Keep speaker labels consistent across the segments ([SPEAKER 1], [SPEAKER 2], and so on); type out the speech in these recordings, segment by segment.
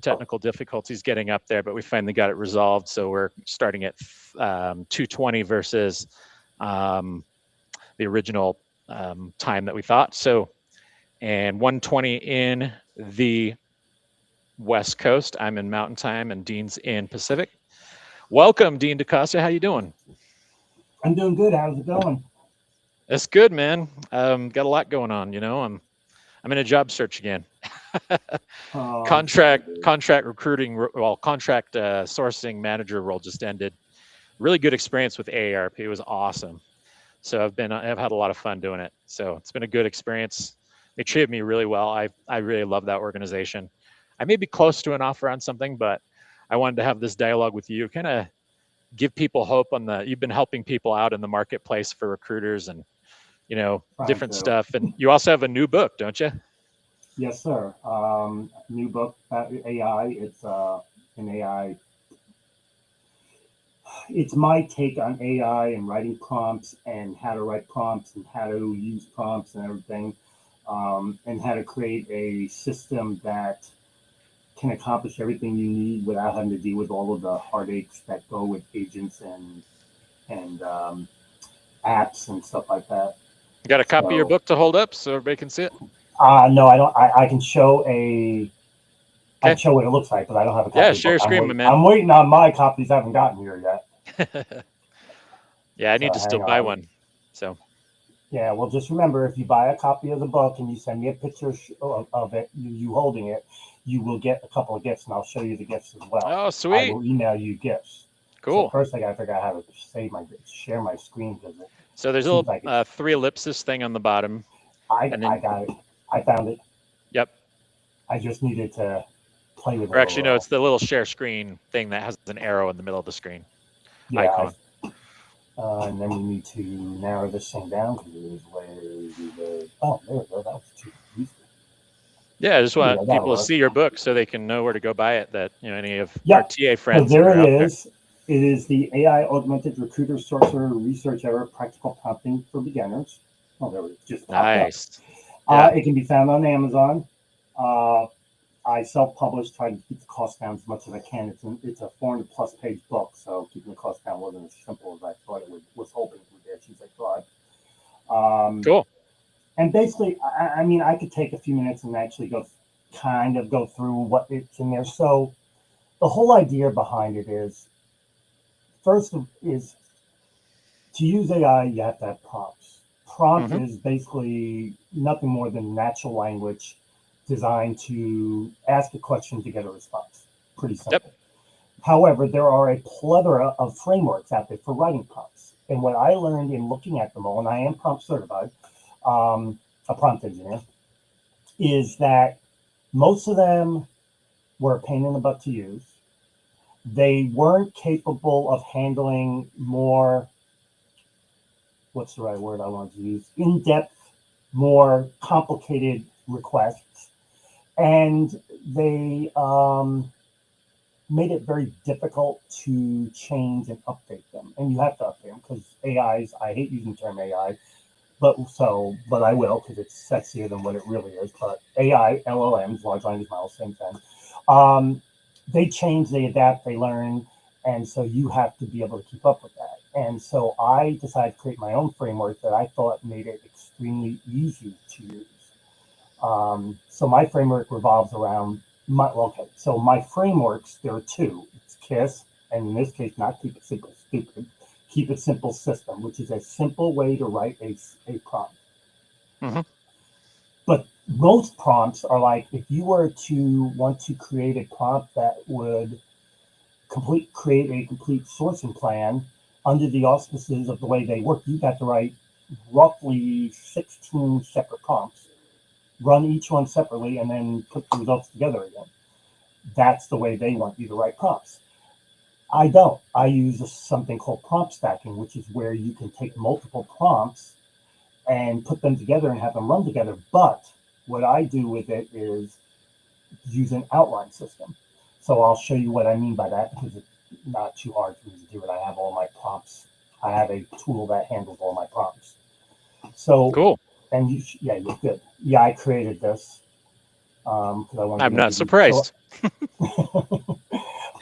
[SPEAKER 1] technical difficulties getting up there, but we finally got it resolved. So we're starting at 2:20 versus the original time that we thought. So, and 1:20 in the West Coast. I'm in Mountain Time, and Dean's in Pacific. Welcome, Dean DaCosta. How you doing?
[SPEAKER 2] I'm doing good. How's it going?
[SPEAKER 1] It's good, man. Got a lot going on. I'm in a job search again. Contract recruiting, contract sourcing manager role just ended. Really good experience with AARP. It was awesome. So I've had a lot of fun doing it. So it's been a good experience. They treated me really well. I really love that organization. I may be close to an offer on something, but I wanted to have this dialogue with you, kind of give people hope you've been helping people out in the marketplace for recruiters and, different stuff. And you also have a new book, don't you?
[SPEAKER 2] Yes, sir. New book, AI. It's an AI. It's my take on AI and writing prompts and how to write prompts and how to use prompts and everything, and how to create a system that can accomplish everything you need without having to deal with all of the heartaches that go with agents and apps and stuff like that.
[SPEAKER 1] You got a copy of your book to hold up so everybody can see it?
[SPEAKER 2] No, I don't. I can show I can show what it looks like, but I don't have a copy.
[SPEAKER 1] Yeah,
[SPEAKER 2] of the
[SPEAKER 1] share your
[SPEAKER 2] book.
[SPEAKER 1] screen, man.
[SPEAKER 2] I'm waiting on my copies. I haven't gotten here yet.
[SPEAKER 1] Yeah, I need to still buy one. So.
[SPEAKER 2] Yeah, well, just remember, if you buy a copy of the book and you send me a picture of it, you holding it, you will get a couple of gifts, and I'll show you the gifts as well.
[SPEAKER 1] Oh, sweet!
[SPEAKER 2] I will email you gifts.
[SPEAKER 1] Cool.
[SPEAKER 2] So first, I got to figure out how to share my screen.
[SPEAKER 1] So there's a little 3 ellipsis thing on the bottom.
[SPEAKER 2] I got it. I found it.
[SPEAKER 1] Yep.
[SPEAKER 2] I just needed to play with it.
[SPEAKER 1] Or actually, no, it's the little share screen thing that has an arrow in the middle of the screen.
[SPEAKER 2] Yeah,
[SPEAKER 1] icon.
[SPEAKER 2] And then we need to narrow this thing down because it is way. Oh, there we go. That was too easy.
[SPEAKER 1] Yeah, I just want people to see your book so they can know where to go buy it. That any of our TA friends.
[SPEAKER 2] So there it is. It is the AI Augmented Recruiter Sorcerer Research Error Practical Prompting for Beginners. Oh, there it is. Just
[SPEAKER 1] nice.
[SPEAKER 2] It can be found on Amazon. I self-published, trying to keep the cost down as much as I can. It's a 400+ page book, so keeping the cost down wasn't as simple as I thought it was hoping it would be, as I thought.
[SPEAKER 1] Cool.
[SPEAKER 2] And basically, I mean, I could take a few minutes and actually go through what it's in there. So the whole idea behind it is, first is to use AI, you have to have prompts. Prompt is basically nothing more than natural language designed to ask a question to get a response. Pretty simple. Yep. However, there are a plethora of frameworks out there for writing prompts. And what I learned in looking at them all, and I am prompt certified, a prompt engineer, is that most of them were a pain in the butt to use. They weren't capable of handling more, what's the right word I want to use, in-depth, more complicated requests. And they made it very difficult to change and update them. And you have to update them because AIs, I hate using the term AI, but I will because it's sexier than what it really is. But AI, LLMs, large language models, same thing. They change, they adapt, they learn. And so you have to be able to keep up with that. And so I decided to create my own framework that I thought made it extremely easy to use. So my framework revolves around my frameworks, there are 2. It's KISS, and in this case, not Keep It Simple Stupid, Keep It Simple System, which is a simple way to write a prompt. But most prompts are like, if you were to want to create a prompt that would create a complete sourcing plan under the auspices of the way they work, you'd have to write roughly 16 separate prompts, run each one separately, and then put the results together again. That's the way they want you to write prompts. I don't. I use something called prompt stacking, which is where you can take multiple prompts and put them together and have them run together. But what I do with it is use an outline system. So I'll show you what I mean by that because it's not too hard for me to do it. I have all my prompts. I have a tool that handles all my prompts. So
[SPEAKER 1] cool.
[SPEAKER 2] And you're good. Yeah, I created this. because I want to
[SPEAKER 1] I'm
[SPEAKER 2] be
[SPEAKER 1] not
[SPEAKER 2] able to use.
[SPEAKER 1] surprised.
[SPEAKER 2] So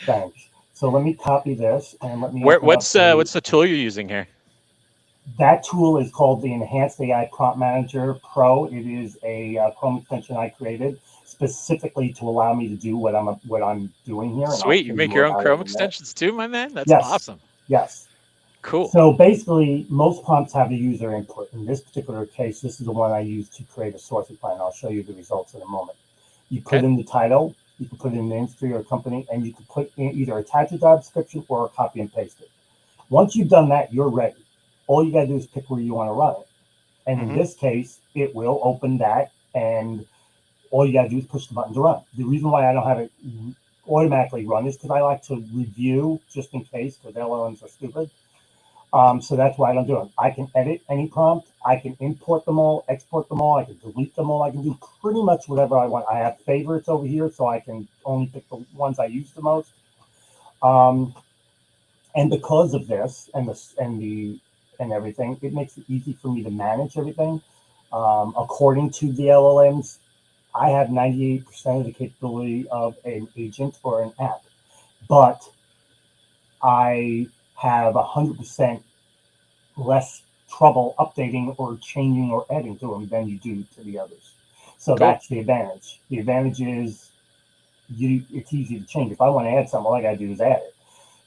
[SPEAKER 2] thanks. So let me copy this and let me open up
[SPEAKER 1] What's the tool you're using here?
[SPEAKER 2] that tool is called the Enhanced AI Prompt Manager Pro. It is a Chrome extension I created specifically to allow me to do what I'm doing here, and I'll
[SPEAKER 1] Sweet,
[SPEAKER 2] show
[SPEAKER 1] you
[SPEAKER 2] you
[SPEAKER 1] make
[SPEAKER 2] more
[SPEAKER 1] your own
[SPEAKER 2] about it
[SPEAKER 1] Chrome
[SPEAKER 2] in a minute.
[SPEAKER 1] extensions too, my man. That's
[SPEAKER 2] Yes,
[SPEAKER 1] awesome.
[SPEAKER 2] yes.
[SPEAKER 1] Cool.
[SPEAKER 2] So basically, most prompts have a user input. In this particular case, this is the one I use to create a sourcing plan. I'll show you the results in a moment. You put
[SPEAKER 1] Okay.
[SPEAKER 2] in the title, you can put in the industry or company, and you can put in either attach a job description or copy and paste it. Once you've done that, you're ready. All you got to do is pick where you want to run it. And in this case, it will open that, and all you got to do is push the button to run. The reason why I don't have it automatically run is because I like to review just in case, because LLMs are stupid. So that's why I don't do it. I can edit any prompt. I can import them all, export them all. I can delete them all. I can do pretty much whatever I want. I have favorites over here, so I can only pick the ones I use the most. And because of this and everything, it makes it easy for me to manage everything. According to the LLMs, I have 98% of the capability of an agent or an app, but I have 100% less trouble updating or changing or adding to them than you do to the others. So
[SPEAKER 1] Cool.
[SPEAKER 2] that's the advantage. The advantage is it's easy to change. If I want to add something, all I got to do is add it.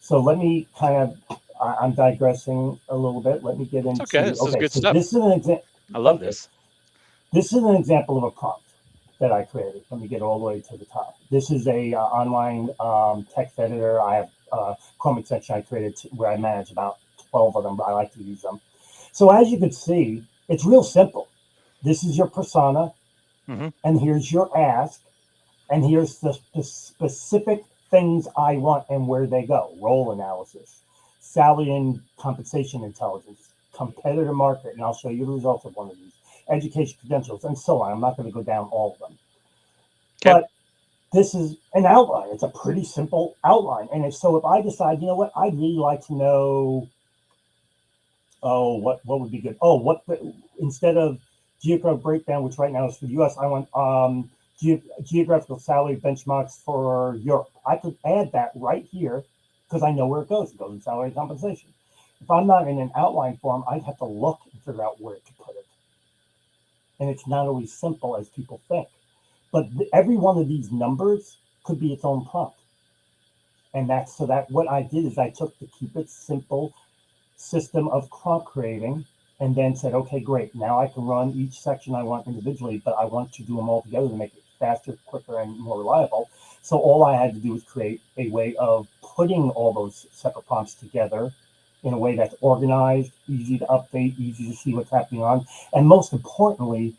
[SPEAKER 2] So let me kind of, I'm digressing a little bit. Let me get
[SPEAKER 1] It's okay.
[SPEAKER 2] into,
[SPEAKER 1] This is
[SPEAKER 2] okay,
[SPEAKER 1] good
[SPEAKER 2] so
[SPEAKER 1] stuff.
[SPEAKER 2] this is an example.
[SPEAKER 1] I love
[SPEAKER 2] Okay,
[SPEAKER 1] this.
[SPEAKER 2] this is an example of a prompt that I created. Let me get all the way to the top. This is a online text editor. I have a Chrome extension I created where I manage about 12 of them, but I like to use them. So as you can see, it's real simple. This is your persona, and here's your ask, and here's the specific things I want and where they go. Role analysis, salary and compensation intelligence, competitor market, and I'll show you the results of one of these, education credentials, and so on. I'm not going to go down all of them.
[SPEAKER 1] Okay.
[SPEAKER 2] But this is an outline. It's a pretty simple outline. And if I decide, you know what, I'd really like to know, what would be good? Instead of geographic breakdown, which right now is for the US, I want geographical salary benchmarks for Europe. I could add that right here because I know where it goes. It goes in salary compensation. If I'm not in an outline form, I'd have to look and figure out where to put it. And it's not always simple as people think. But every one of these numbers could be its own prompt. And that what I did is I took the keep it simple system of prompt creating and then said, okay, great. Now I can run each section I want individually, but I want to do them all together to make it faster, quicker, and more reliable. So all I had to do was create a way of putting all those separate prompts together in a way that's organized, easy to update, easy to see what's happening on, and most importantly,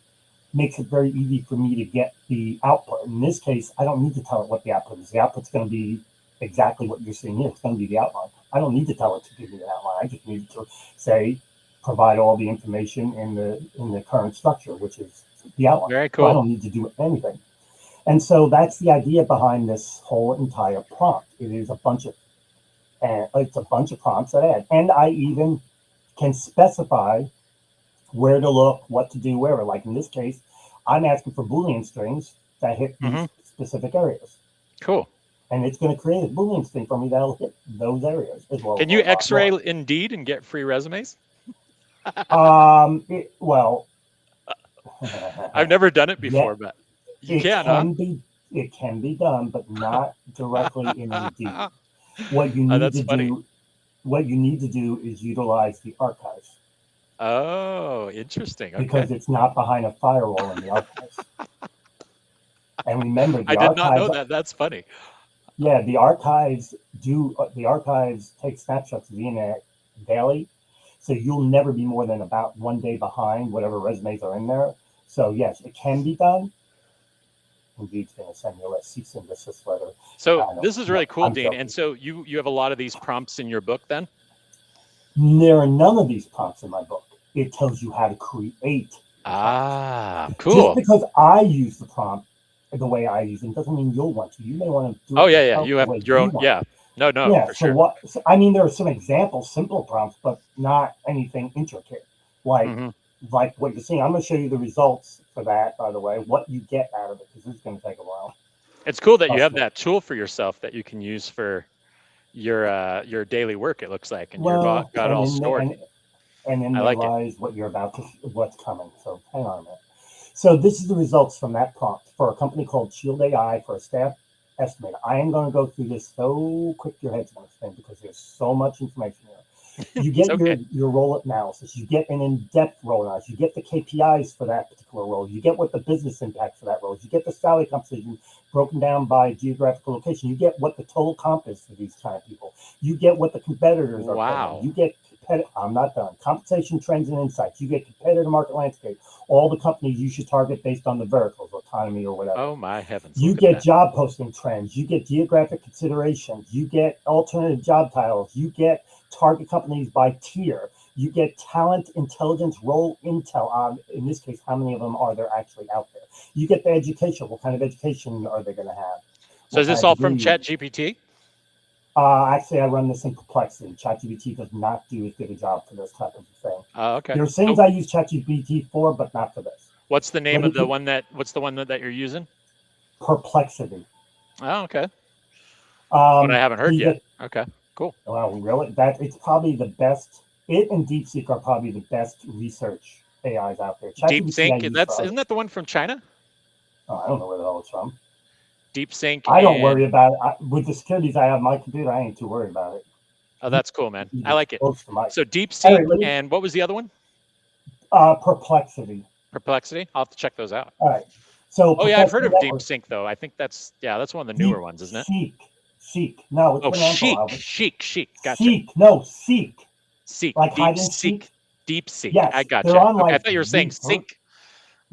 [SPEAKER 2] makes it very easy for me to get the output. In this case, I don't need to tell it what the output is. The output's going to be exactly what you're seeing here. It's going to be the outline. I don't need to tell it to give me the outline. I just need to say, provide all the information in the current structure, which is the outline.
[SPEAKER 1] Very
[SPEAKER 2] So I
[SPEAKER 1] cool.
[SPEAKER 2] don't need to do anything. And so that's the idea behind this whole entire prompt. It is a bunch of prompts that I add, and I even can specify where to look, what to do, wherever. Like in this case, I'm asking for Boolean strings that hit these specific areas.
[SPEAKER 1] Cool.
[SPEAKER 2] And it's going to create a Boolean string for me that'll hit those areas as well
[SPEAKER 1] Can
[SPEAKER 2] as a
[SPEAKER 1] you
[SPEAKER 2] lot
[SPEAKER 1] X-ray
[SPEAKER 2] more.
[SPEAKER 1] Indeed and get free resumes?
[SPEAKER 2] Well,
[SPEAKER 1] I've never done it
[SPEAKER 2] yeah,
[SPEAKER 1] before, but you
[SPEAKER 2] it
[SPEAKER 1] can, huh?
[SPEAKER 2] can be done, but not directly in Indeed. What you need
[SPEAKER 1] That's
[SPEAKER 2] to
[SPEAKER 1] funny.
[SPEAKER 2] do, what you need to do is utilize the archives.
[SPEAKER 1] Oh, interesting. Okay.
[SPEAKER 2] Because it's not behind a firewall in the archives. And remember,
[SPEAKER 1] I
[SPEAKER 2] the
[SPEAKER 1] did not know
[SPEAKER 2] archives,
[SPEAKER 1] that. That's funny.
[SPEAKER 2] yeah, the archives take snapshots of the internet daily. So you'll never be more than about 1 day behind whatever resumes are in there. So yes, it can be done. Indeed's going to send you a cease and desist letter.
[SPEAKER 1] So this is really cool,
[SPEAKER 2] I'm
[SPEAKER 1] Dean.
[SPEAKER 2] joking.
[SPEAKER 1] And so you have a lot of these prompts in your book then?
[SPEAKER 2] There are none of these prompts in my book. It tells you how to create.
[SPEAKER 1] Cool.
[SPEAKER 2] Just because I use the prompt the way I use them doesn't mean you'll want to. You may want to do it
[SPEAKER 1] Oh, yeah.
[SPEAKER 2] yourself
[SPEAKER 1] You
[SPEAKER 2] the
[SPEAKER 1] have
[SPEAKER 2] way
[SPEAKER 1] your
[SPEAKER 2] you
[SPEAKER 1] own.
[SPEAKER 2] want.
[SPEAKER 1] Yeah. No,
[SPEAKER 2] Yeah.
[SPEAKER 1] for
[SPEAKER 2] So
[SPEAKER 1] sure.
[SPEAKER 2] what? So, I mean, there are some examples, simple prompts, but not anything intricate. Like like what you're seeing. I'm going to show you the results for that, by the way, what you get out of it, because this is going to take a while.
[SPEAKER 1] It's cool that you
[SPEAKER 2] Trust
[SPEAKER 1] have
[SPEAKER 2] me.
[SPEAKER 1] that tool for yourself that you can use for your daily work. It looks like, and you're
[SPEAKER 2] Well,
[SPEAKER 1] got it all stored.
[SPEAKER 2] and in
[SPEAKER 1] I
[SPEAKER 2] there
[SPEAKER 1] like it.
[SPEAKER 2] lies what you're about to, what's coming. So hang on a minute. So this is the results from that prompt for a company called Shield AI for a staff estimator. I am going to go through this so quick your head's going to spin because there's so much information here. You
[SPEAKER 1] It's
[SPEAKER 2] get
[SPEAKER 1] okay.
[SPEAKER 2] your role analysis. You get an in-depth role analysis. You get the KPIs for that particular role. You get what the business impact for that role is. You get the salary composition broken down by geographical location. You get what the total comp is for these kind of people. You get what the competitors are paying. You
[SPEAKER 1] Wow.
[SPEAKER 2] get I'm not done. Compensation trends and insights. You get competitive market landscape. All the companies you should target based on the verticals, economy, or whatever.
[SPEAKER 1] Oh my heavens!
[SPEAKER 2] You
[SPEAKER 1] Look at
[SPEAKER 2] get
[SPEAKER 1] that.
[SPEAKER 2] job posting trends. You get geographic considerations. You get alternative job titles. You get target companies by tier. You get talent intelligence role intel on, in this case, how many of them are there actually out there? You get the education. What kind of education are they going to have?
[SPEAKER 1] So
[SPEAKER 2] What
[SPEAKER 1] is
[SPEAKER 2] kind
[SPEAKER 1] this
[SPEAKER 2] of
[SPEAKER 1] all from
[SPEAKER 2] degree?
[SPEAKER 1] ChatGPT?
[SPEAKER 2] Actually, I run this in Perplexity. ChatGPT does not do as good a job for this type of thing.
[SPEAKER 1] Okay.
[SPEAKER 2] There are things
[SPEAKER 1] So
[SPEAKER 2] I use ChatGPT for, but not for this.
[SPEAKER 1] what's the name
[SPEAKER 2] But
[SPEAKER 1] of
[SPEAKER 2] it
[SPEAKER 1] the
[SPEAKER 2] could,
[SPEAKER 1] one that? What's the one that you're using?
[SPEAKER 2] Perplexity.
[SPEAKER 1] Oh, okay. But I
[SPEAKER 2] Um,
[SPEAKER 1] haven't heard yet.
[SPEAKER 2] the
[SPEAKER 1] Okay. Cool.
[SPEAKER 2] Well, really, that it's probably the best. It and DeepSeek are probably the best research AIs out there. ChatGPT I
[SPEAKER 1] DeepSync.
[SPEAKER 2] use for
[SPEAKER 1] That's
[SPEAKER 2] other.
[SPEAKER 1] isn't that the one from China?
[SPEAKER 2] I don't know where the hell it's from.
[SPEAKER 1] DeepSync
[SPEAKER 2] I don't worry
[SPEAKER 1] and
[SPEAKER 2] about it. With the securities I have on my computer, I ain't too worried about it.
[SPEAKER 1] oh, that's cool, man. I
[SPEAKER 2] It's
[SPEAKER 1] like it.
[SPEAKER 2] close to my.
[SPEAKER 1] So
[SPEAKER 2] All
[SPEAKER 1] DeepSync
[SPEAKER 2] right, let me.
[SPEAKER 1] and what was the other one?
[SPEAKER 2] Perplexity.
[SPEAKER 1] Perplexity. I'll have to check those out.
[SPEAKER 2] All right. So
[SPEAKER 1] Oh yeah, I've heard
[SPEAKER 2] professional
[SPEAKER 1] of
[SPEAKER 2] network.
[SPEAKER 1] DeepSync though. I think that's one of the newer
[SPEAKER 2] Deep
[SPEAKER 1] ones, isn't it?
[SPEAKER 2] Seek. Seek. No, it's
[SPEAKER 1] Oh,
[SPEAKER 2] been around for a while. But
[SPEAKER 1] Chic. Gotcha.
[SPEAKER 2] Seek. No, Seek.
[SPEAKER 1] Seek,
[SPEAKER 2] Like
[SPEAKER 1] deep
[SPEAKER 2] hide and
[SPEAKER 1] seek,
[SPEAKER 2] seek.
[SPEAKER 1] deep seek. I
[SPEAKER 2] Yes, they're
[SPEAKER 1] gotcha.
[SPEAKER 2] on
[SPEAKER 1] Okay, I
[SPEAKER 2] like
[SPEAKER 1] thought you were saying
[SPEAKER 2] the
[SPEAKER 1] sync.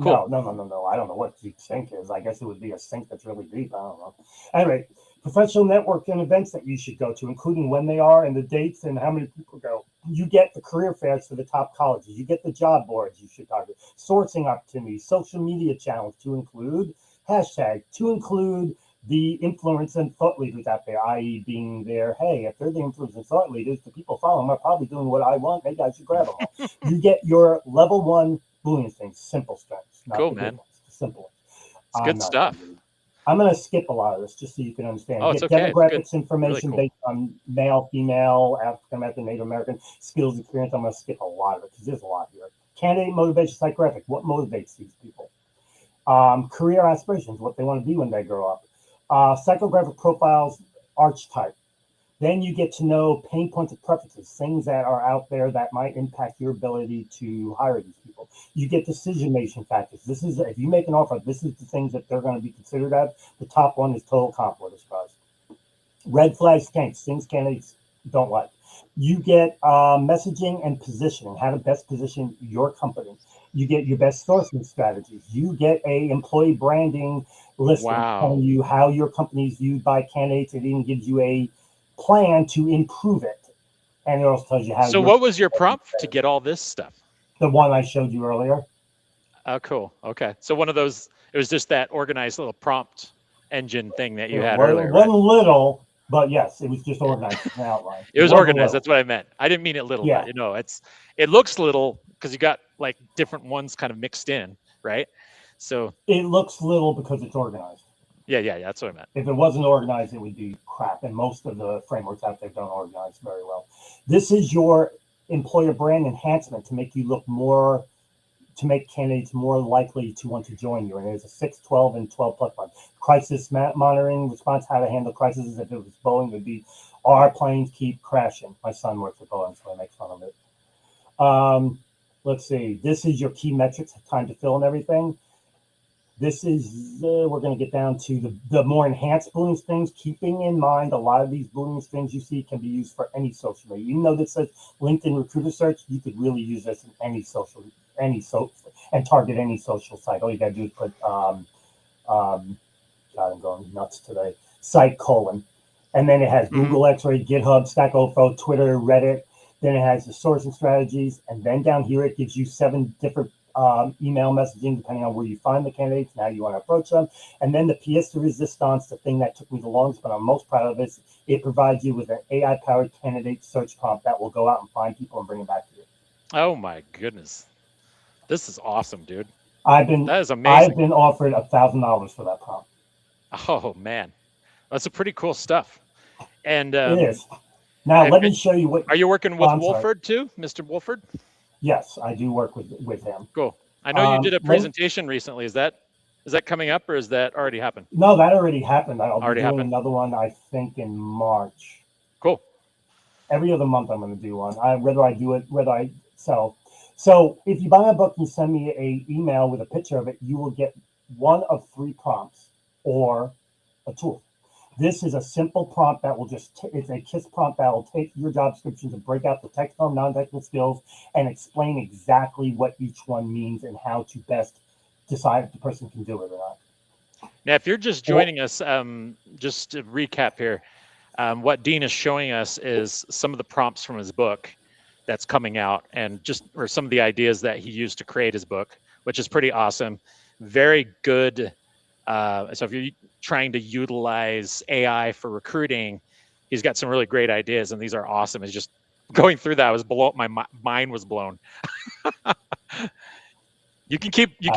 [SPEAKER 1] Cool.
[SPEAKER 2] No. I don't know what deep sync is. I guess it would be a sync that's really deep. I don't know. Anyway, professional networking events that you should go to, including when they are and the dates and how many people go. You get the career fairs for the top colleges. You get the job boards you should target, sourcing opportunities, social media channels to include hashtag, to include the influence and thought leaders out there, i.e., being there. Hey, if they're the influence and thought leaders, the people following them are probably doing what I want. Maybe I should grab them all. You get your level one Boolean things, simple strings, not
[SPEAKER 1] Cool,
[SPEAKER 2] the big
[SPEAKER 1] man.
[SPEAKER 2] ones, the simple ones.
[SPEAKER 1] It's
[SPEAKER 2] I'm
[SPEAKER 1] good
[SPEAKER 2] not done
[SPEAKER 1] stuff.
[SPEAKER 2] reading. I'm going to skip a lot of this just so you can understand.
[SPEAKER 1] Oh,
[SPEAKER 2] You
[SPEAKER 1] it's
[SPEAKER 2] get
[SPEAKER 1] okay. It's good.
[SPEAKER 2] demographics
[SPEAKER 1] Really
[SPEAKER 2] information
[SPEAKER 1] cool.
[SPEAKER 2] based on male, female, African American, Native American, skills, experience. I'm going to skip a lot of it because there's a lot here. Candidate motivation psychographic. What motivates these people? Career aspirations, what they want to be when they grow up. Psychographic profiles, archetype. Then you get to know pain points and preferences, things that are out there that might impact your ability to hire these people. You get decision making factors. This is if you make an offer, this is the things that they're going to be considered at. The top one is total comp what is price. Red flags, skanks, things candidates don't like. You get messaging and positioning, how to best position your company. You get your best sourcing strategies. You get a employee branding listing telling
[SPEAKER 1] Wow.
[SPEAKER 2] you how your company is viewed by candidates. It even gives you a plan to improve it. And it also tells you how
[SPEAKER 1] So
[SPEAKER 2] your
[SPEAKER 1] what was your prompt to get all this stuff?
[SPEAKER 2] the one I showed you earlier.
[SPEAKER 1] Oh, cool. Okay. So one of those, it was just that organized little prompt engine thing that you had
[SPEAKER 2] It
[SPEAKER 1] earlier, right?
[SPEAKER 2] wasn't little, but yes, it was just organized as an outline.
[SPEAKER 1] It
[SPEAKER 2] It
[SPEAKER 1] was
[SPEAKER 2] wasn't
[SPEAKER 1] organized.
[SPEAKER 2] little.
[SPEAKER 1] That's what I meant. I didn't mean it little,
[SPEAKER 2] Yeah,
[SPEAKER 1] but it looks little because you got like different ones kind of mixed in, right? So
[SPEAKER 2] it looks little because it's organized.
[SPEAKER 1] yeah, that's what I meant.
[SPEAKER 2] If it wasn't organized, it would be crap. And most of the frameworks out there don't organize very well. This is your employer brand enhancement to make you look more, to make candidates more likely to want to join you. And there's a 6, 12, and 12 plus one. Crisis monitoring response, how to handle crises. If it was Boeing, it would be our planes keep crashing. My son works at Boeing, so I make fun of it. Let's see. This is your key metrics, time to fill and everything. This is we're going to get down to the more enhanced Boolean strings, keeping in mind a lot of these Boolean strings you see can be used for any social media. Even though this says LinkedIn recruiter search, you could really use this in any social, and target any social site. All you got to do is put God, I'm going nuts today. Site colon, and then it has
[SPEAKER 1] Hmm.
[SPEAKER 2] Google X-Ray, GitHub, Stack Overflow, Twitter, Reddit. Then it has the sourcing strategies, and then down here it gives you 7 different email messaging depending on where you find the candidates and how you want to approach them. And then the pièce de résistance, the thing that took me the longest, but I'm most proud of, is it provides you with an AI-powered candidate search prompt that will go out and find people and bring them back to you.
[SPEAKER 1] Oh my goodness. This is awesome, dude.
[SPEAKER 2] I've
[SPEAKER 1] That is
[SPEAKER 2] I've
[SPEAKER 1] amazing.
[SPEAKER 2] been offered $1,000 for that prompt.
[SPEAKER 1] Oh man, that's a pretty cool stuff. And
[SPEAKER 2] It is. Now let me show you what.
[SPEAKER 1] are you working
[SPEAKER 2] Oh,
[SPEAKER 1] with
[SPEAKER 2] I'm sorry.
[SPEAKER 1] Wolford too, Mr. Wolford?
[SPEAKER 2] Yes, I do work with him.
[SPEAKER 1] Cool. I know you did a
[SPEAKER 2] Let,
[SPEAKER 1] presentation recently. Is that coming up or is that already happened?
[SPEAKER 2] no, that already happened. I'll be
[SPEAKER 1] Already
[SPEAKER 2] doing
[SPEAKER 1] happened.
[SPEAKER 2] another one, I think, in March.
[SPEAKER 1] Cool.
[SPEAKER 2] Every other month, I'm going to do one. Whether I do it, whether I sell. So if you buy my book and send me a email with a picture of it, you will get one of 3 prompts or a tool. This is a simple prompt that will it's a KISS prompt that will take your job description to break out the technical and non-technical skills and explain exactly what each one means and how to best decide if the person can do it or not.
[SPEAKER 1] Now, if you're just joining us, just to recap here, what Dean is showing us is some of the prompts from his book that's coming out or some of the ideas that he used to create his book, which is pretty awesome. Very good. So if you're trying to utilize AI for recruiting, he's got some really great ideas, and these are awesome. It's just going through that my mind was blown. You can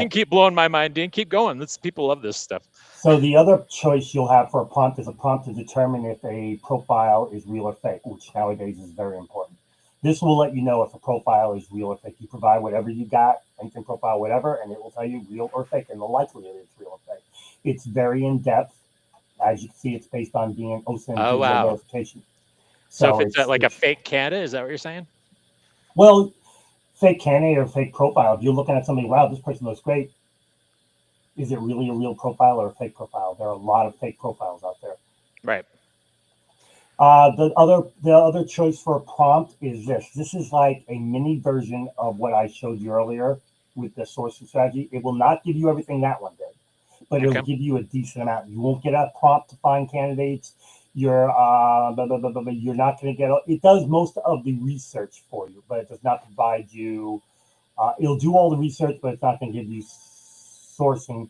[SPEAKER 1] keep blowing my mind, Dean. Keep going. People love this stuff.
[SPEAKER 2] So the other choice you'll have for a prompt is a prompt to determine if a profile is real or fake, which nowadays is very important. This will let you know if a profile is real or fake. You provide whatever you got, LinkedIn profile, whatever, and it will tell you real or fake and the likelihood it's real or fake. It's very in depth. As you can see, it's based on being OSINT
[SPEAKER 1] Oh, wow.
[SPEAKER 2] verification.
[SPEAKER 1] So if it's like a fake candidate, is that what you're saying?
[SPEAKER 2] Well, fake candidate or fake profile. If you're looking at somebody, wow, this person looks great. Is it really a real profile or a fake profile? There are a lot of fake profiles out there.
[SPEAKER 1] Right.
[SPEAKER 2] The other choice for a prompt is this. This is like a mini version of what I showed you earlier with the sourcing strategy. It will not give you everything that one did, but it'll give you a decent amount. You won't get a prompt to find candidates. You're not going to get. It does most of the research for you, but it does not provide you. It'll do all the research, but it's not going to give you sourcing,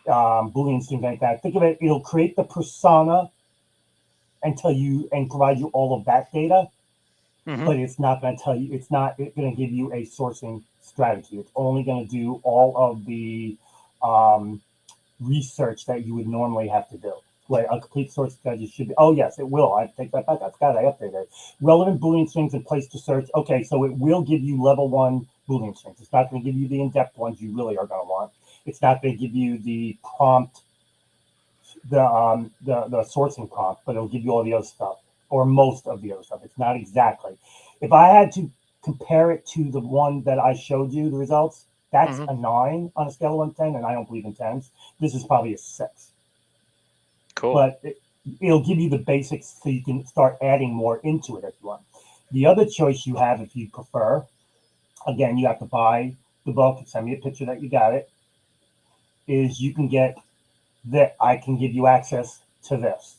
[SPEAKER 2] Boolean things like that. Think of it. It'll create the persona and tell you and provide you all of that data, but it's not going to tell you. It's not going to give you a sourcing strategy. It's only going to do all of the research that you would normally have to do. Like a complete source strategy should be. Oh yes, it will. I take that back. I forgot I updated it. Relevant Boolean strings and place to search. Okay, so it will give you level 1 Boolean strings. It's not going to give you the in-depth ones you really are going to want. It's not going to give you the prompt, the sourcing prompt, but it'll give you all the other stuff or most of the other stuff. It's not exactly. If I had to compare it to the one that I showed you, the results, that's a 9 on a scale of 1 to 10, and I don't believe in 10s. This is probably a 6.
[SPEAKER 1] Cool.
[SPEAKER 2] But it'll give you the basics so you can start adding more into it if you want. The other choice you have, if you prefer, again, you have to buy the book and send me a picture that you got it, is you can get that I can give you access to this.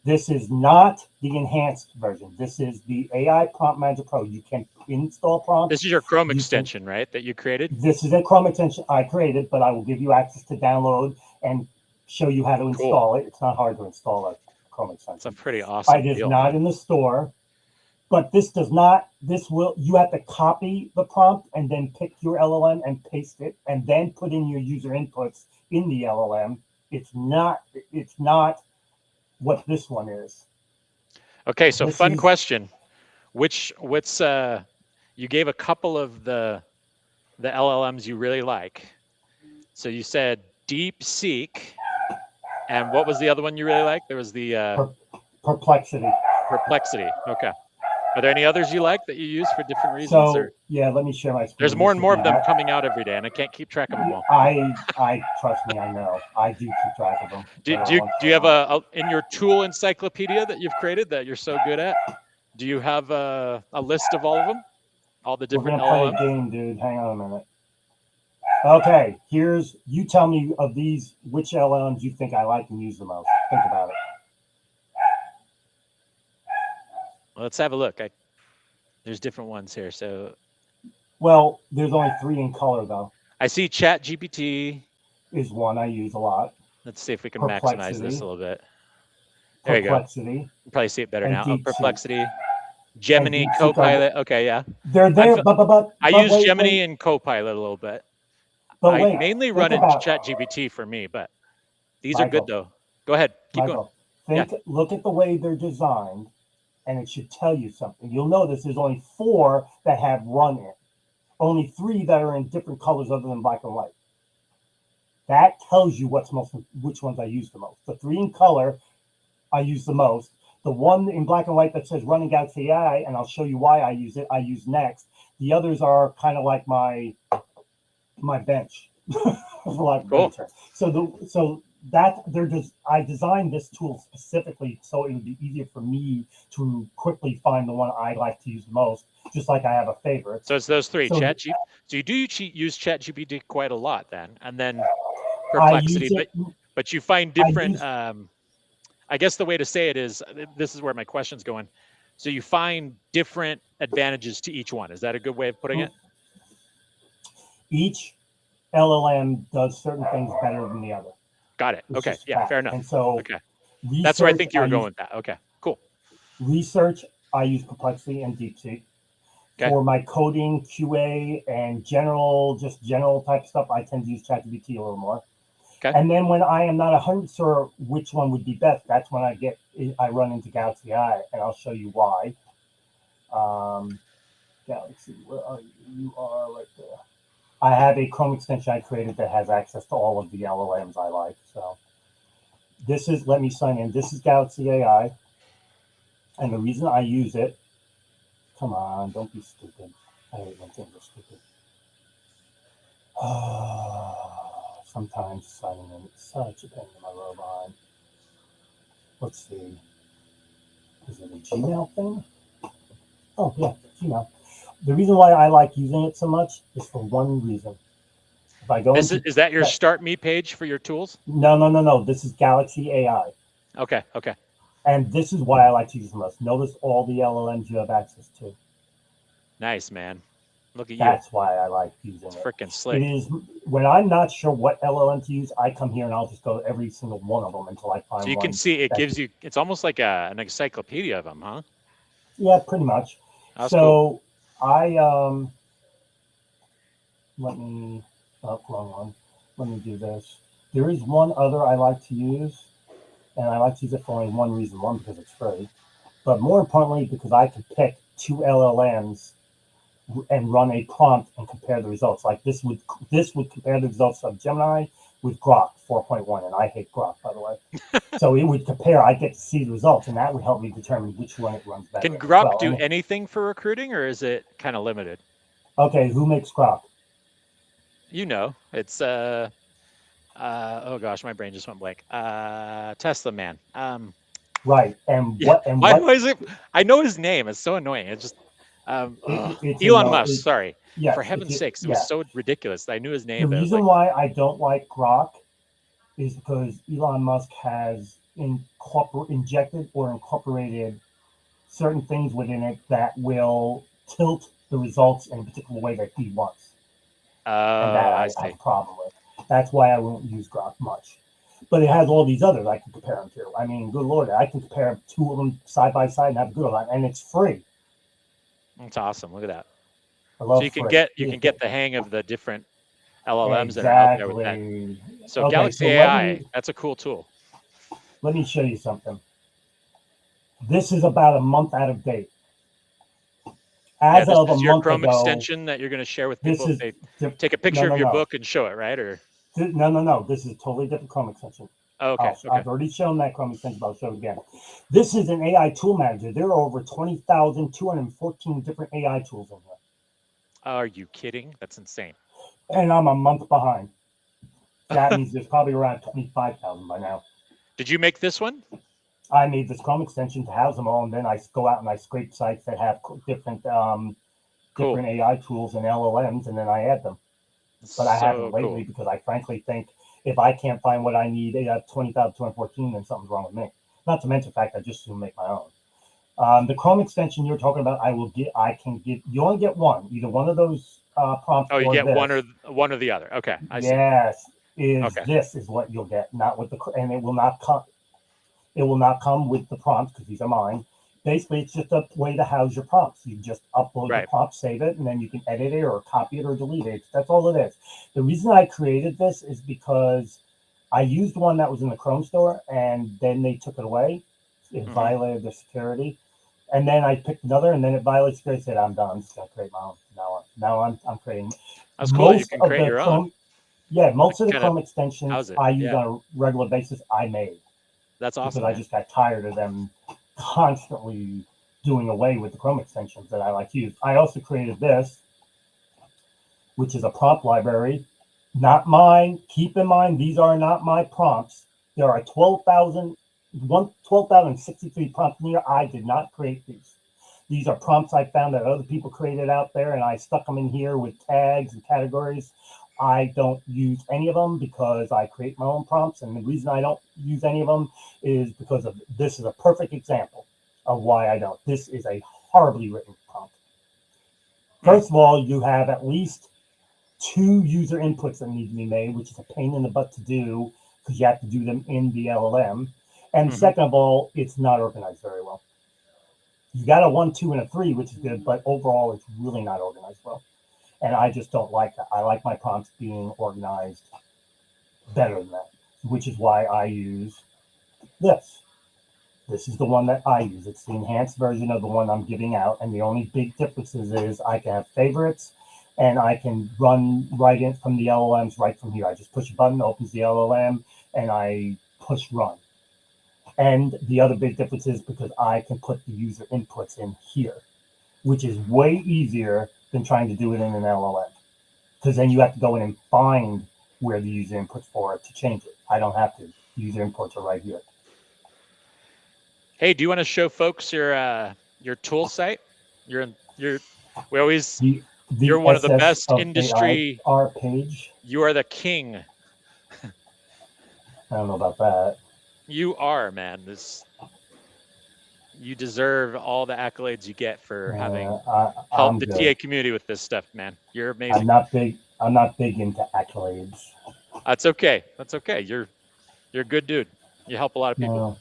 [SPEAKER 2] This is not the enhanced version. This is the AI Prompt Manager Pro. You can install prompts.
[SPEAKER 1] This is your Chrome extension, right, that you created?
[SPEAKER 2] This is a Chrome extension I created, but I will give you access to download and show you how to install it. It's not hard to install a Chrome extension.
[SPEAKER 1] It's a pretty awesome
[SPEAKER 2] It is not in the store, but this does not. You have to copy the prompt and then pick your LLM and paste it, and then put in your user inputs in the LLM. It's not what this one is.
[SPEAKER 1] Okay, so fun question. What's you gave a couple of the LLMs you really like. So you said DeepSeek, and what was the other one you really liked? There was the
[SPEAKER 2] Perplexity.
[SPEAKER 1] Perplexity. Okay. Are there any others you like that you use for different reasons?
[SPEAKER 2] So yeah, let me share my screen.
[SPEAKER 1] There's more and more of them coming out every day, and I can't keep track of them all.
[SPEAKER 2] I trust me, I know. I do keep track of them.
[SPEAKER 1] Do you have a in your tool encyclopedia that you've created that you're so good at? Do you have a list of all of them? All the different LLMs?
[SPEAKER 2] We're gonna play a game, dude. Hang on a minute. Okay, you tell me of these which LLMs you think I like and use the most. Think about it.
[SPEAKER 1] Well, let's have a look. There's different ones here. So,
[SPEAKER 2] well, there's only 3 in color though.
[SPEAKER 1] I see ChatGPT
[SPEAKER 2] is one I use a lot.
[SPEAKER 1] Let's see if we can maximize this a little bit. There you go.
[SPEAKER 2] Perplexity.
[SPEAKER 1] You probably see it better now. Oh, Perplexity. Gemini, Copilot. Okay, yeah.
[SPEAKER 2] They're there,
[SPEAKER 1] I use
[SPEAKER 2] wait,
[SPEAKER 1] Gemini
[SPEAKER 2] wait.
[SPEAKER 1] and Copilot a little bit.
[SPEAKER 2] But
[SPEAKER 1] I
[SPEAKER 2] wait,
[SPEAKER 1] mainly
[SPEAKER 2] think
[SPEAKER 1] run in
[SPEAKER 2] about
[SPEAKER 1] ChatGPT for me, but these are good
[SPEAKER 2] Michael.
[SPEAKER 1] though. Go ahead, keep going.
[SPEAKER 2] Look at the way they're designed, and it should tell you something. You'll notice there's only 4 that have run in, only 3 that are in different colors other than black and white. That tells you which ones I use the most. The 3 in color I use the most. The one in black and white that says Running Galaxy AI, and I'll show you why I use it, I use next. The others are kind of like my bench, for lack of a better term. So that I designed this tool specifically so it would be easier for me to quickly find the one I like to use the most, just like I have a favorite.
[SPEAKER 1] So it's those 3. So you do use ChatGPT quite a lot then, and then Perplexity, but you find different. I guess the way to say it is, this is where my question's going. So you find different advantages to each one. Is that a good way of putting it?
[SPEAKER 2] Each LLM does certain things better than the other.
[SPEAKER 1] Got it. Okay. Yeah, fair enough.
[SPEAKER 2] And so
[SPEAKER 1] okay. That's where I think you were going with that. Okay, cool.
[SPEAKER 2] Research, I use Perplexity and DeepSeek.
[SPEAKER 1] Okay.
[SPEAKER 2] For my coding, QA, and general type stuff, I tend to use ChatGPT a little more.
[SPEAKER 1] Okay.
[SPEAKER 2] And then when I am not 100% sure which one would be best, that's when I run into Galaxy AI, and I'll show you why. Galaxy, where are you? You are right there. I have a Chrome extension I created that has access to all of the LLMs I like. So let me sign in. This is Galaxy AI. And the reason I use it, come on, don't be stupid. I hate when things are stupid. Sometimes signing in is such a pain in my robot. Let's see. Is it a Gmail thing? Oh, yeah, Gmail. The reason why I like using it so much is for one reason. If I go
[SPEAKER 1] is that your Start Me page for your tools?
[SPEAKER 2] No. This is Galaxy AI.
[SPEAKER 1] Okay.
[SPEAKER 2] And this is why I like to use the most. Notice all the LLMs you have access to.
[SPEAKER 1] Nice, man. Look at you.
[SPEAKER 2] That's why I like using it.
[SPEAKER 1] Freaking slick.
[SPEAKER 2] It is when I'm not sure what LLM to use, I come here and I'll just go to every single one of them until I find one.
[SPEAKER 1] So you can see it gives you. It's almost like an encyclopedia of them, huh?
[SPEAKER 2] Yeah, pretty much.
[SPEAKER 1] That's cool.
[SPEAKER 2] Wrong one. Let me do this. There is one other I like to use, and I like to use it for only one reason. One, because it's free, but more importantly, because I can pick 2 LLMs and run a prompt and compare the results. Like this would compare the results of Gemini with Grok 4.1, and I hate Grok, by the way. So it would compare. I get to see the results, and that would help me determine which one it runs better.
[SPEAKER 1] Can Grok do anything for recruiting, or is it kind of limited?
[SPEAKER 2] Okay, who makes Grok?
[SPEAKER 1] It's oh gosh, my brain just went blank. Tesla man.
[SPEAKER 2] Right,
[SPEAKER 1] why was it? I know his name. It's so annoying. It's just Elon Musk. Sorry.
[SPEAKER 2] Yes,
[SPEAKER 1] for heaven's sakes, it was so ridiculous. I knew his name.
[SPEAKER 2] The reason why I don't like Grok is because Elon Musk has injected or incorporated certain things within it that will tilt the results in a particular way that he wants. And that I have a problem with. That's why I won't use Grok much. But it has all these others I can compare them to. I mean, good Lord, I can compare 2 of them side by side and have a good one, and it's free.
[SPEAKER 1] That's awesome. Look at that.
[SPEAKER 2] So
[SPEAKER 1] you can get the hang of the different LLMs that are out there with that. So Galaxy AI, that's a cool tool.
[SPEAKER 2] Let me show you something. This is about a month out of date.
[SPEAKER 1] This is your Chrome extension that you're going to share with people. They take a picture of your book and show it, right? Or
[SPEAKER 2] no. This is a totally different Chrome extension.
[SPEAKER 1] Oh, okay.
[SPEAKER 2] I've already shown that Chrome extension, but I'll show it again. This is an AI tool manager. There are over 20,214 different AI tools in here.
[SPEAKER 1] Are you kidding? That's insane.
[SPEAKER 2] And I'm a month behind. That means there's probably around 25,000 by now.
[SPEAKER 1] Did you make this one?
[SPEAKER 2] I made this Chrome extension to house them all, and then I go out and I scrape sites that have different AI tools and LLMs, and then I add them. But I haven't lately because I frankly think if I can't find what I need at 20,214, then something's wrong with me. Not to mention the fact I just soon make my own. The Chrome extension you're talking about, you only get one, either one of those prompts.
[SPEAKER 1] Oh, you get one or the other. Okay, I see.
[SPEAKER 2] Yes, this is what you'll get, not with and it will not come. It will not come with the prompts because these are mine. basically it's just a way to house your prompts. You just upload the
[SPEAKER 1] Right.
[SPEAKER 2] prompt, save it, and then you can edit it or copy it or delete it. That's all it is. The reason I created this is because I used one that was in the Chrome store, and then they took it away. It violated their security. And then I picked another, and then it violated security. I said, I'm done. I'm just gonna create my own. Now I'm creating.
[SPEAKER 1] That's cool. You can create
[SPEAKER 2] The
[SPEAKER 1] your
[SPEAKER 2] Chrome,
[SPEAKER 1] own.
[SPEAKER 2] yeah, most of the
[SPEAKER 1] Kind of
[SPEAKER 2] Chrome extensions
[SPEAKER 1] house it.
[SPEAKER 2] I use
[SPEAKER 1] Yeah.
[SPEAKER 2] on a regular basis, I made.
[SPEAKER 1] That's awesome.
[SPEAKER 2] Because I just got tired of them constantly doing away with the Chrome extensions that I like to use. I also created this, which is a prompt library. Not mine. Keep in mind, these are not my prompts. There are 12,063 prompts in here. I did not create these. These are prompts I found that other people created out there, and I stuck them in here with tags and categories. I don't use any of them because I create my own prompts, and the reason I don't use any of them is because of this is a perfect example of why I don't. This is a horribly written prompt. First of all, you have at least 2 user inputs that need to be made, which is a pain in the butt to do because you have to do them in the LLM. And second of all, it's not organized very well. You got a 1, 2, and a 3, which is good, but overall, it's really not organized well. And I just don't like that. I like my prompts being organized better than that, which is why I use this. This is the one that I use. It's the enhanced version of the one I'm giving out. And the only big differences is I can have favorites, and I can run right in from the LLMs right from here. I just push a button, opens the LLM, and I push run. And the other big difference is because I can put the user inputs in here, which is way easier than trying to do it in an LLM. Because then you have to go in and find where the user inputs for it to change it. I don't have to. The user inputs are right here.
[SPEAKER 1] Hey, do you want to show folks your tool site? We always you're one of the best industry
[SPEAKER 2] our page.
[SPEAKER 1] You are the king.
[SPEAKER 2] I don't know about that.
[SPEAKER 1] You are, man. You deserve all the accolades you get for having helped the TA community with this stuff, man. You're amazing.
[SPEAKER 2] I'm not big into accolades.
[SPEAKER 1] That's okay. That's okay. You're a good dude. You help a lot of people.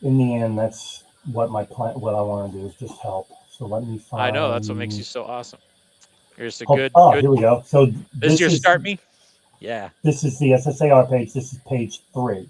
[SPEAKER 2] In the end, that's what my plan. What I want to do is just help. So let me find.
[SPEAKER 1] I know, that's what makes you so awesome. You're just a
[SPEAKER 2] good. Here we go. So
[SPEAKER 1] this is your start me. Yeah.
[SPEAKER 2] This is the SSAR page. This is page 3.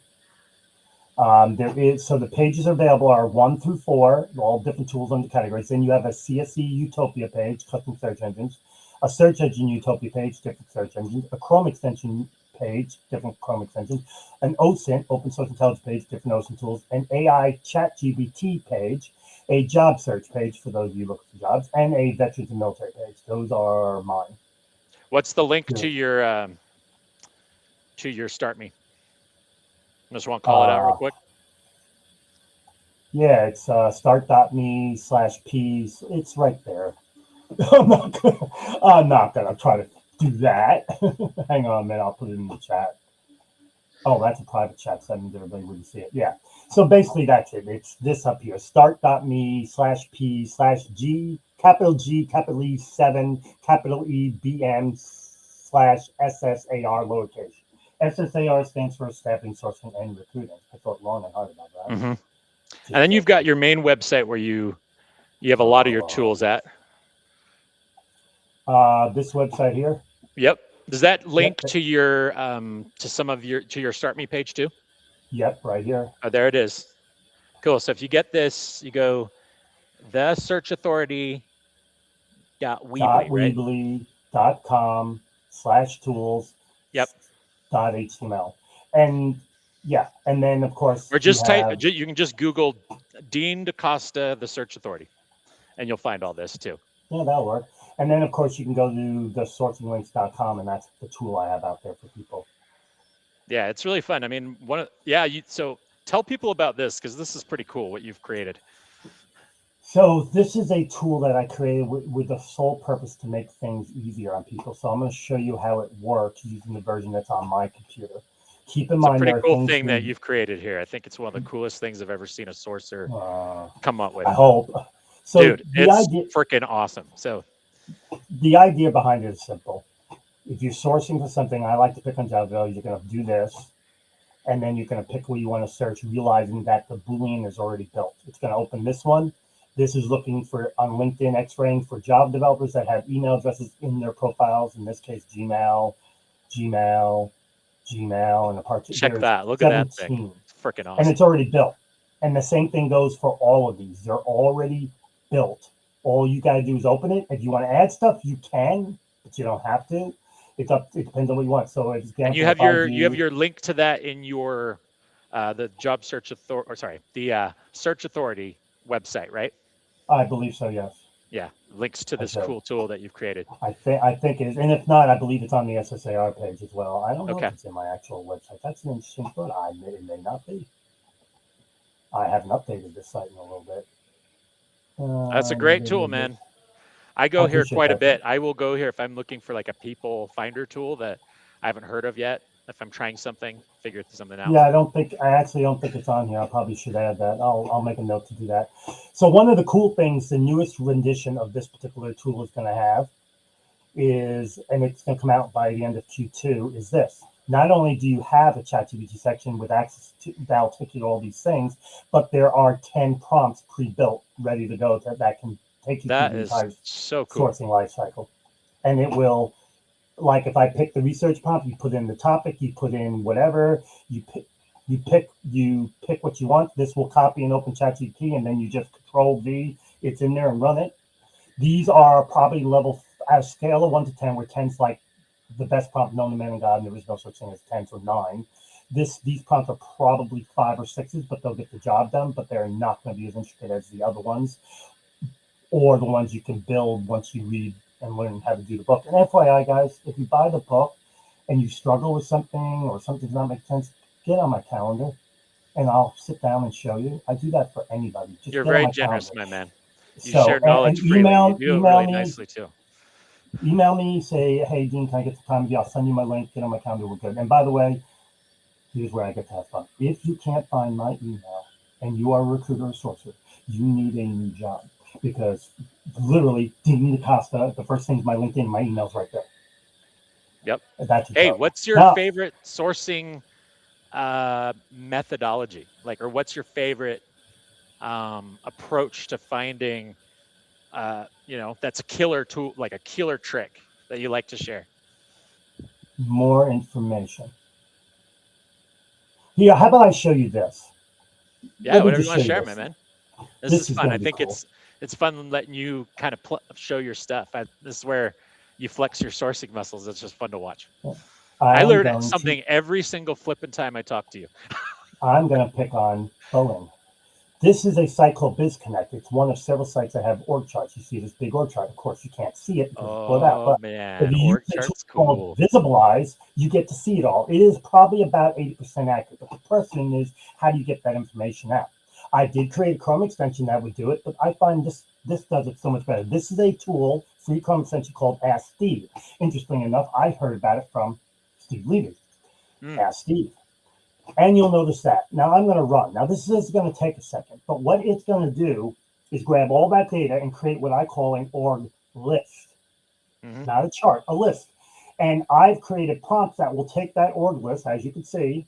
[SPEAKER 2] The pages available are 1 through 4, all different tools under categories. Then you have a CSE Utopia page, custom search engines, a search engine Utopia page, different search engines, a Chrome extension page, different Chrome extensions, an OSINT, open source intelligence page, different OSINT tools, an AI chat GBT page, a job search page for those of you looking for jobs, and a veterans and military page. Those are mine.
[SPEAKER 1] What's the link to your start me? I just want to call it out real quick.
[SPEAKER 2] Yeah, it's start.me/p. It's right there. I'm not gonna try to do that. Hang on a minute, I'll put it in the chat. Oh, that's a private chat, so that means everybody wouldn't see it. Yeah. So basically that's it. It's this up here. Start.me/p/G, capital G, capital E 7, capital E BM/SSAR lowercase. SSAR stands for staffing, sourcing, and recruiting. I thought long and hard about that.
[SPEAKER 1] And then you've got your main website where you have a lot of your tools at.
[SPEAKER 2] This website here.
[SPEAKER 1] Yep. Does that link to your to your Start Me page too?
[SPEAKER 2] Yep, right here.
[SPEAKER 1] Oh, there it is. Cool. So if you get this, you go the search authority
[SPEAKER 2] .weebly.com/tools.
[SPEAKER 1] Yep.
[SPEAKER 2] .html. And yeah, and then of course,
[SPEAKER 1] or just you can just Google Dean DaCosta, the search authority, and you'll find all this too.
[SPEAKER 2] Yeah, that'll work. And then of course you can go to the sourcinglinks.com, and that's the tool I have out there for people.
[SPEAKER 1] Yeah, it's really fun. I mean, so tell people about this, because this is pretty cool what you've created.
[SPEAKER 2] So this is a tool that I created with the sole purpose to make things easier on people. So I'm going to show you how it works using the version that's on my computer. Keep in mind,
[SPEAKER 1] it's a pretty cool thing that you've created here. I think it's one of the coolest things I've ever seen a sourcer come up with.
[SPEAKER 2] I hope. So
[SPEAKER 1] dude, it's freaking awesome. So
[SPEAKER 2] the idea behind it is simple. If you're sourcing for something, I like to pick on Java, you're going to do this. and then you're going to pick where you want to search, realizing that the Boolean is already built. It's going to open this one. This is looking for on LinkedIn X-raying for job developers that have email addresses in their profiles. In this case, Gmail, and a part.
[SPEAKER 1] Check
[SPEAKER 2] There's
[SPEAKER 1] that. Look at that thing.
[SPEAKER 2] 17,
[SPEAKER 1] It's freaking
[SPEAKER 2] and
[SPEAKER 1] awesome.
[SPEAKER 2] it's already built. And the same thing goes for all of these. They're already built. All you got to do is open it. If you want to add stuff, you can, but you don't have to. It's up. It depends on what you want. So, example,
[SPEAKER 1] And you have your link to that in your the job search authority, or sorry, the search authority website, right?
[SPEAKER 2] I believe so. Yes.
[SPEAKER 1] Yeah, links to this cool tool that you've created.
[SPEAKER 2] I think it is, and if not, I believe it's on the SSAR page as well. I don't know if it's in my actual website. That's an interesting thought. It may not be. I haven't updated this site in a little bit.
[SPEAKER 1] That's a great tool, man. I go here quite a bit. I will go here if I'm looking for like a people finder tool that I haven't heard of yet. If I'm trying something, figure something out.
[SPEAKER 2] Yeah, I actually don't think it's on here. I probably should add that. I'll make a note to do that. So one of the cool things, the newest rendition of this particular tool is going to have is, and it's going to come out by the end of Q2, is this. Not only do you have a ChatGPT section with access to that'll take you to all these things, but there are 10 prompts pre-built, ready to go that can take you through the entire sourcing lifecycle. And it will, like if I pick the research prompt, you put in the topic, you put in whatever, you pick what you want. This will copy and open ChatGPT, and then you just Control V, it's in there and run it. These are probably level at a scale of 1 to 10, where 10's like the best prompt known to man and God, and there is no such thing as 10s or 9. These prompts are probably 5 or 6s, but they'll get the job done, but they're not going to be as intricate as the other ones, or the ones you can build once you read and learn how to do the book. And FYI, guys, if you buy the book and you struggle with something or something's not making sense, get on my calendar and I'll sit down and show you. I do that for anybody.
[SPEAKER 1] Just You're very generous, my man. You
[SPEAKER 2] so,
[SPEAKER 1] share knowledge freely. You do it really nicely too.
[SPEAKER 2] Email me, say, hey, Dean, can I get the time with you? I'll send you my link, get on my calendar, we're good. And by the way, here's where I get to have fun. If you can't find my email and you are a recruiter or sourcer, you need a new job. Because literally, Dean DaCosta, the first thing is my LinkedIn, my email's right there.
[SPEAKER 1] Yep.
[SPEAKER 2] That's
[SPEAKER 1] hey, what's your favorite sourcing methodology? Like, or what's your favorite approach to finding, that's a killer tool, like a killer trick that you like to share?
[SPEAKER 2] More information. Here, how about I show you this?
[SPEAKER 1] Yeah, whatever you want to share, my man. This is fun. I think cool. It's fun letting you kind of show your stuff. This is where you flex your sourcing muscles. It's just fun to watch. I learn something every single flipping time I talk to you.
[SPEAKER 2] I'm going to pick on Boeing. This is a site called BizConnect. It's one of several sites that have org charts. You see this big org chart. Of course, you can't see it because it's split out. But
[SPEAKER 1] man,
[SPEAKER 2] if you
[SPEAKER 1] org chart's cool.
[SPEAKER 2] Visibilize, you get to see it all. It is probably about 80% accurate. But the question is, how do you get that information out? I did create a Chrome extension that would do it, but I find this does it so much better. This is a tool, free Chrome extension called Ask Steve. Interestingly enough, I heard about it from Steve Levy. Ask Steve. And you'll notice that. Now I'm going to run. Now this is going to take a second, but what it's going to do is grab all that data and create what I call an org list. Not a chart, a list. And I've created prompts that will take that org list, as you can see,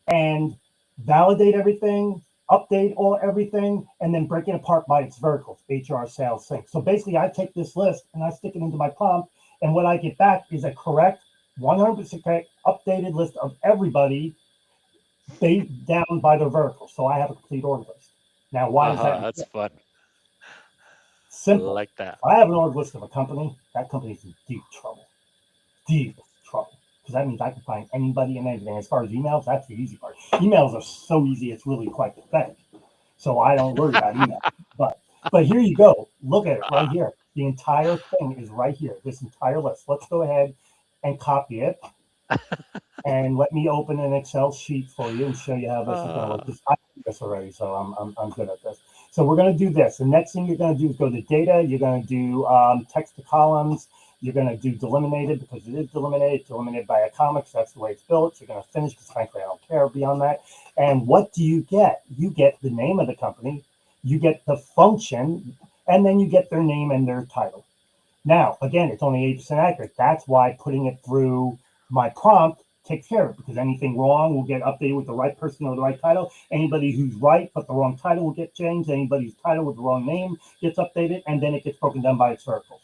[SPEAKER 2] and validate everything, update everything, and then break it apart by its verticals, HR, sales, sync. So basically I take this list and I stick it into my prompt, and what I get back is a correct 100% updated list of everybody based down by their verticals. So I have a complete org list. Now, why is that?
[SPEAKER 1] That's fun.
[SPEAKER 2] Simple.
[SPEAKER 1] Like that.
[SPEAKER 2] If I have an org list of a company, that company is in deep trouble. Deep trouble. Because that means I can find anybody and anything. As far as emails, that's the easy part. Emails are so easy, it's really quite pathetic. So I don't worry about email. But here you go. Look at it right here. The entire thing is right here. This entire list. Let's go ahead and copy it. And let me open an Excel sheet for you and show you how this is going to look. I do this already, so I'm good at this. So we're going to do this. The next thing you're going to do is go to data. You're going to do text to columns. You're going to do delimited because it is delimited. It's delimited by a comma because that's the way it's built. You're going to finish because frankly I don't care beyond that. And what do you get? You get the name of the company. You get the function, and then you get their name and their title. Now, again, it's only 8% accurate. That's why putting it through my prompt takes care of it, because anything wrong will get updated with the right person or the right title. Anybody who's right but the wrong title will get changed. Anybody who's title with the wrong name gets updated, and then it gets broken down by its circles.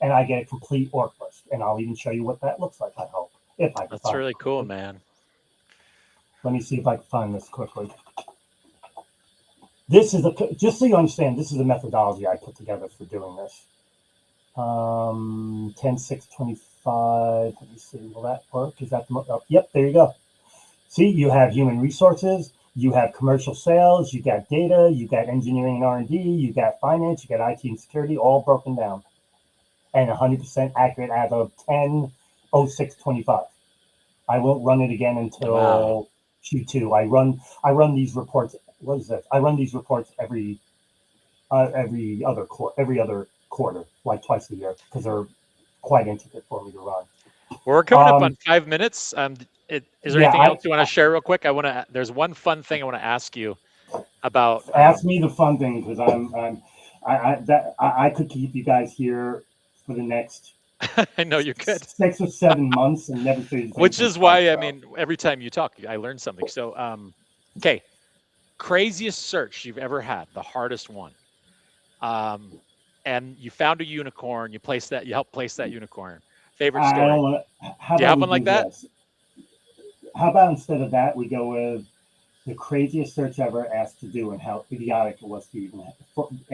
[SPEAKER 2] And I get a complete org list, and I'll even show you what that looks like, I hope, if I can
[SPEAKER 1] That's
[SPEAKER 2] find
[SPEAKER 1] really
[SPEAKER 2] it
[SPEAKER 1] cool,
[SPEAKER 2] quickly.
[SPEAKER 1] man.
[SPEAKER 2] Let me see if I can find this quickly. This is just so you understand, this is the methodology I put together for doing this. 10/6/25. Let me see. Will that work? Is that the yep, there you go. See, you have human resources, you have commercial sales, you got data, you got engineering and R&D, you got finance, you got IT and security, all broken down, and 100% accurate as of 10/06/25. I won't run it again until Q2. I run these reports. What is this? I run these reports every other quarter, like twice a year, because they're quite intricate for me to run.
[SPEAKER 1] Well, we're coming up on 5 minutes. Is there anything else you want to share real quick? There's one fun thing I want to ask you about.
[SPEAKER 2] Ask me the fun thing, because I could keep you guys here for the next
[SPEAKER 1] I know you could.
[SPEAKER 2] 6 or 7 months and never say the same
[SPEAKER 1] Which
[SPEAKER 2] thing
[SPEAKER 1] is why,
[SPEAKER 2] twice,
[SPEAKER 1] I mean, every time you talk, I learn something. So, okay, craziest search you've ever had, the hardest one. And you found a unicorn. You helped place that unicorn. Favorite story? Do you have one like that?
[SPEAKER 2] How about instead of that, we go with the craziest search ever asked to do, and how idiotic it was to even want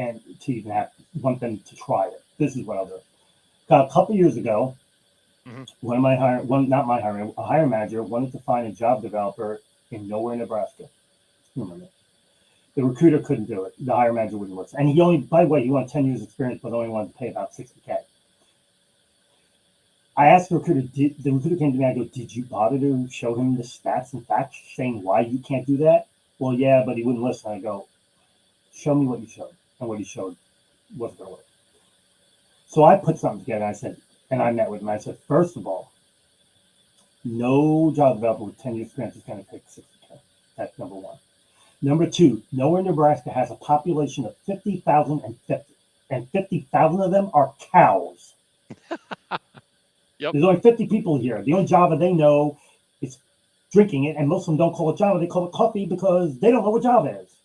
[SPEAKER 2] them to try it. This is what I'll do. A couple years ago, a hiring manager wanted to find a job developer in nowhere, Nebraska. The recruiter couldn't do it. The hiring manager wouldn't listen. And he wanted 10 years experience, but only wanted to pay about $60K. I asked the recruiter, the recruiter came to me, I go, did you bother to show him the stats and facts saying why you can't do that? Well, yeah, but he wouldn't listen. I go, show me what you showed. And what he showed wasn't going to work. So I put something together, and I met with him. I said, first of all, no job developer with 10 years experience is going to take $60K. That's number one. Number two, nowhere Nebraska has a population of 50,050, and 50,000 of them are cows.
[SPEAKER 1] Yep.
[SPEAKER 2] There's only 50 people here. The only Java they know is drinking it, and most of them don't call it Java. They call it coffee because they don't know what Java is.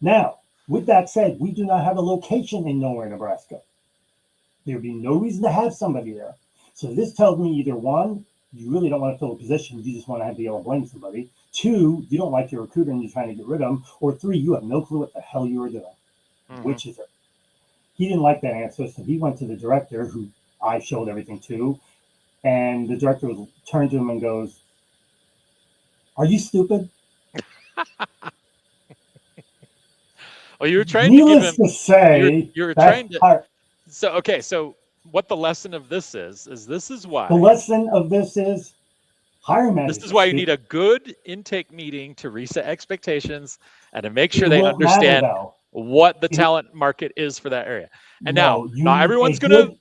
[SPEAKER 2] Now, with that said, we do not have a location in nowhere, Nebraska. There would be no reason to have somebody there. So this tells me either one, you really don't want to fill a position. You just want to be able to blame somebody. Two, you don't like your recruiter and you're trying to get rid of them. Or three, you have no clue what the hell you were doing. Which is it? He didn't like that answer, so he went to the director, who I showed everything to, and the director turned to him and goes, "Are you stupid?"
[SPEAKER 1] Well, you were trying
[SPEAKER 2] Needless
[SPEAKER 1] to give him.
[SPEAKER 2] To say,
[SPEAKER 1] you were trying to. So what the lesson of this is why.
[SPEAKER 2] The lesson of this is hiring managers.
[SPEAKER 1] This is why you need a good intake meeting to reset expectations and to make sure they understand what the talent market is for that area. And not everyone's gonna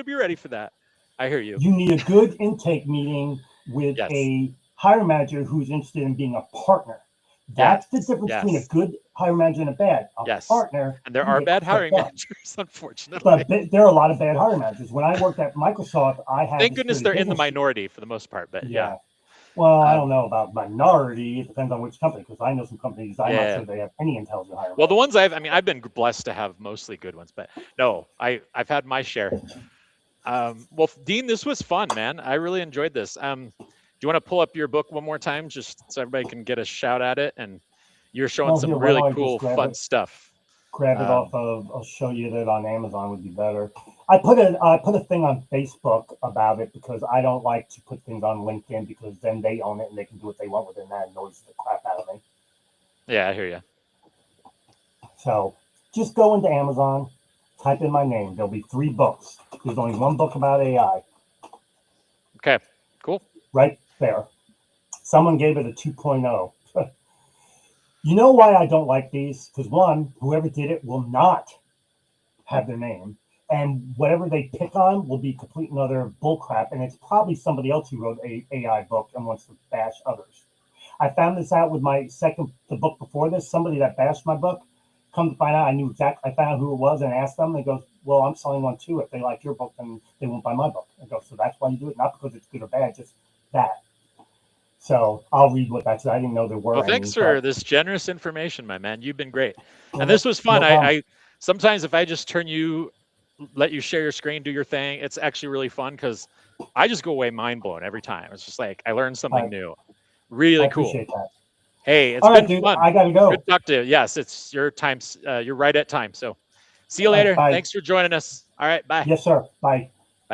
[SPEAKER 1] be ready for that. I hear you.
[SPEAKER 2] You need a good intake meeting with a hiring manager who's interested in being a partner. That's the difference between a good hiring manager and a bad partner.
[SPEAKER 1] And there are bad hiring managers, unfortunately.
[SPEAKER 2] But there are a lot of bad hiring managers. When I worked at Microsoft, I had.
[SPEAKER 1] Thank goodness they're in the minority for the most part. But yeah.
[SPEAKER 2] Well, I don't know about minority. It depends on which company, because I know some companies, I'm not sure they have any intelligent hiring.
[SPEAKER 1] Well, the ones I've been blessed to have mostly good ones, but no, I've had my share. Well, Dean, this was fun, man. I really enjoyed this. Do you want to pull up your book one more time, just so everybody can get a shout at it? And you're showing some really cool, fun stuff.
[SPEAKER 2] Grab it off of. I'll show you that on Amazon would be better. I put a thing on Facebook about it because I don't like to put things on LinkedIn, because then they own it and they can do what they want with it, and that annoys the crap out of me.
[SPEAKER 1] Yeah, I hear you.
[SPEAKER 2] So just go into Amazon, type in my name. There'll be 3 books. There's only 1 book about AI.
[SPEAKER 1] Okay, cool.
[SPEAKER 2] Right there. Someone gave it a 2.0. You know why I don't like these? Because one, whoever did it will not have their name, and whatever they pick on will be complete and utter bullcrap, and it's probably somebody else who wrote a AI book and wants to bash others. I found this out with the book before this. Somebody that bashed my book, come to find out, I found out who it was and asked them. They go, "Well, I'm selling one too. If they like your book, then they won't buy my book." I go, "So that's why you do it? Not because it's good or bad, just that. So I'll read what that said. I didn't know there were
[SPEAKER 1] Well,
[SPEAKER 2] any,
[SPEAKER 1] thanks for
[SPEAKER 2] but
[SPEAKER 1] this generous information, my man. You've been great. And
[SPEAKER 2] no,
[SPEAKER 1] this was fun.
[SPEAKER 2] no problem.
[SPEAKER 1] I sometimes if I just let you share your screen, do your thing, it's actually really fun because I just go away mind blown every time. It's just like I learned something
[SPEAKER 2] I,
[SPEAKER 1] new.
[SPEAKER 2] I
[SPEAKER 1] Really cool.
[SPEAKER 2] appreciate that.
[SPEAKER 1] Hey, it's
[SPEAKER 2] All right,
[SPEAKER 1] been
[SPEAKER 2] dude.
[SPEAKER 1] fun.
[SPEAKER 2] I got to
[SPEAKER 1] Good
[SPEAKER 2] go.
[SPEAKER 1] to talk to you. Yes, it's your time. You're right at time. So see you
[SPEAKER 2] All right,
[SPEAKER 1] later.
[SPEAKER 2] bye.
[SPEAKER 1] Thanks for joining us. All right. Bye.
[SPEAKER 2] Yes, sir. Bye.